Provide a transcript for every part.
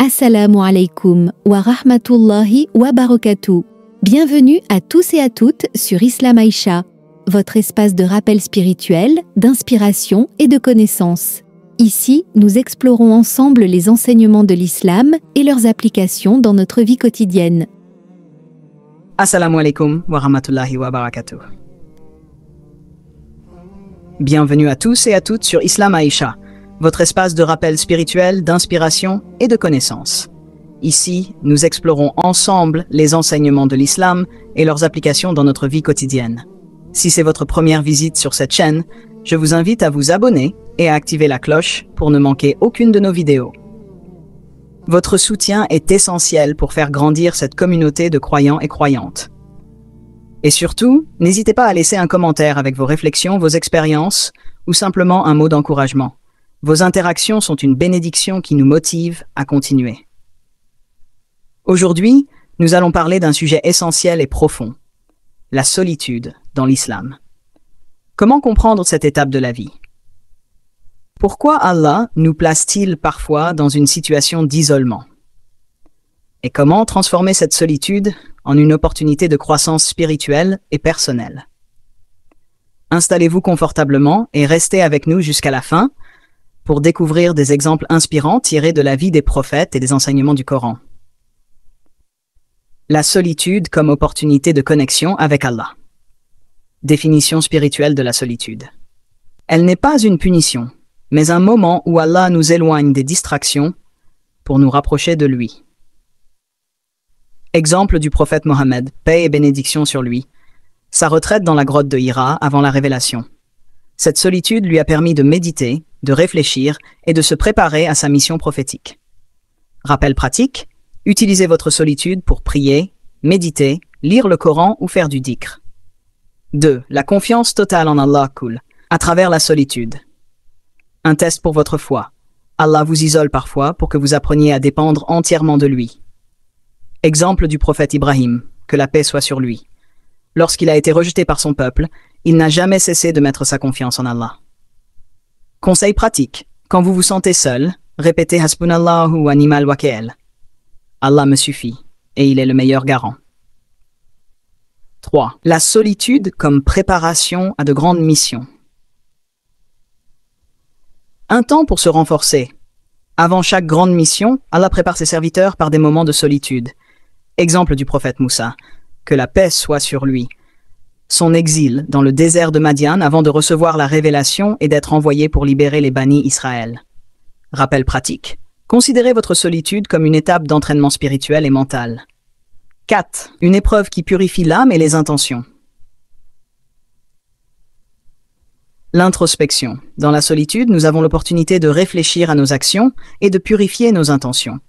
Assalamu alaikum wa rahmatullahi wa barakatuh. Bienvenue à tous et à toutes sur Islam Aïcha, votre espace de rappel spirituel, d'inspiration et de connaissance. Ici, nous explorons ensemble les enseignements de l'islam et leurs applications dans notre vie quotidienne. Assalamu alaikum wa rahmatullahi wa barakatuh. Bienvenue à tous et à toutes sur Islam Aïcha, votre espace de rappel spirituel, d'inspiration et de connaissance. Ici, nous explorons ensemble les enseignements de l'islam et leurs applications dans notre vie quotidienne. Si c'est votre première visite sur cette chaîne, je vous invite à vous abonner et à activer la cloche pour ne manquer aucune de nos vidéos. Votre soutien est essentiel pour faire grandir cette communauté de croyants et croyantes. Et surtout, n'hésitez pas à laisser un commentaire avec vos réflexions, vos expériences ou simplement un mot d'encouragement. Vos interactions sont une bénédiction qui nous motive à continuer. Aujourd'hui, nous allons parler d'un sujet essentiel et profond, la solitude dans l'islam. Comment comprendre cette étape de la vie? Pourquoi Allah nous place-t-il parfois dans une situation d'isolement? Et comment transformer cette solitude en une opportunité de croissance spirituelle et personnelle? Installez-vous confortablement et restez avec nous jusqu'à la fin pour découvrir des exemples inspirants tirés de la vie des prophètes et des enseignements du Coran. La solitude comme opportunité de connexion avec Allah. Définition spirituelle de la solitude. Elle n'est pas une punition, mais un moment où Allah nous éloigne des distractions pour nous rapprocher de lui. Exemple du prophète Mohammed, paix et bénédiction sur lui, sa retraite dans la grotte de Hira avant la révélation. Cette solitude lui a permis de méditer, de réfléchir et de se préparer à sa mission prophétique. Rappel pratique, utilisez votre solitude pour prier, méditer, lire le Coran ou faire du dhikr. 2. La confiance totale en Allah coule à travers la solitude. Un test pour votre foi. Allah vous isole parfois pour que vous appreniez à dépendre entièrement de lui. Exemple du prophète Ibrahim, que la paix soit sur lui. Lorsqu'il a été rejeté par son peuple, il n'a jamais cessé de mettre sa confiance en Allah. Conseil pratique. Quand vous vous sentez seul, répétez Hasbunallahu wa ni'mal wakeel. Allah me suffit, et il est le meilleur garant. 3. La solitude comme préparation à de grandes missions. Un temps pour se renforcer. Avant chaque grande mission, Allah prépare ses serviteurs par des moments de solitude. Exemple du prophète Moussa, que la paix soit sur lui. Son exil dans le désert de Madian avant de recevoir la révélation et d'être envoyé pour libérer les Bani Israël. Rappel pratique. Considérez votre solitude comme une étape d'entraînement spirituel et mental. 4. Une épreuve qui purifie l'âme et les intentions. L'introspection. Dans la solitude, nous avons l'opportunité de réfléchir à nos actions et de purifier nos intentions.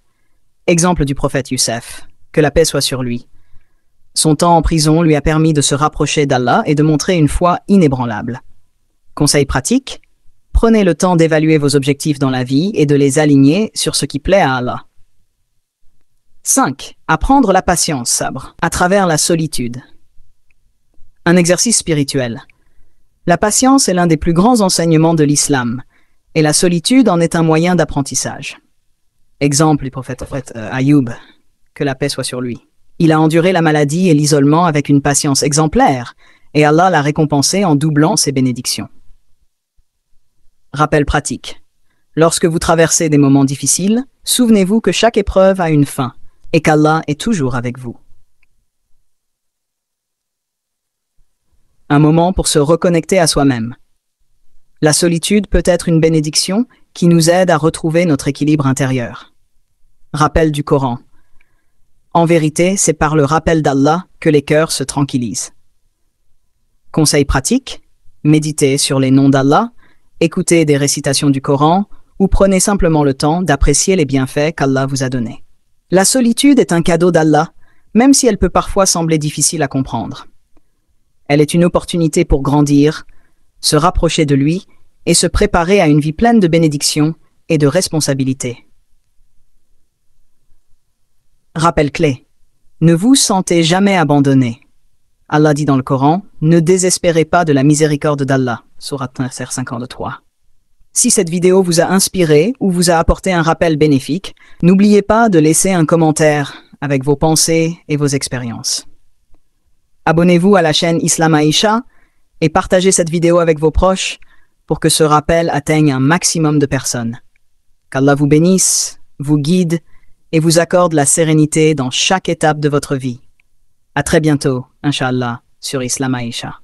Exemple du prophète Youssef, que la paix soit sur lui. Son temps en prison lui a permis de se rapprocher d'Allah et de montrer une foi inébranlable. Conseil pratique, prenez le temps d'évaluer vos objectifs dans la vie et de les aligner sur ce qui plaît à Allah. 5. Apprendre la patience, sabre, à travers la solitude. Un exercice spirituel. La patience est l'un des plus grands enseignements de l'islam, et la solitude en est un moyen d'apprentissage. Exemple du prophète Ayoub, que la paix soit sur lui. Il a enduré la maladie et l'isolement avec une patience exemplaire, et Allah l'a récompensé en doublant ses bénédictions. Rappel pratique. Lorsque vous traversez des moments difficiles, souvenez-vous que chaque épreuve a une fin, et qu'Allah est toujours avec vous. Un moment pour se reconnecter à soi-même. La solitude peut être une bénédiction qui nous aide à retrouver notre équilibre intérieur. Rappel du Coran. En vérité, c'est par le rappel d'Allah que les cœurs se tranquillisent. Conseil pratique, méditez sur les noms d'Allah, écoutez des récitations du Coran ou prenez simplement le temps d'apprécier les bienfaits qu'Allah vous a donnés. La solitude est un cadeau d'Allah, même si elle peut parfois sembler difficile à comprendre. Elle est une opportunité pour grandir, se rapprocher de lui et se préparer à une vie pleine de bénédictions et de responsabilités. Rappel clé. Ne vous sentez jamais abandonné. Allah dit dans le Coran, ne désespérez pas de la miséricorde d'Allah. Sourate Nasr 53. Si cette vidéo vous a inspiré ou vous a apporté un rappel bénéfique, n'oubliez pas de laisser un commentaire avec vos pensées et vos expériences. Abonnez-vous à la chaîne Islam Aïcha et partagez cette vidéo avec vos proches pour que ce rappel atteigne un maximum de personnes. Qu'Allah vous bénisse, vous guide et vous accorde la sérénité dans chaque étape de votre vie. À très bientôt, Inch'Allah, sur Islam Aïcha.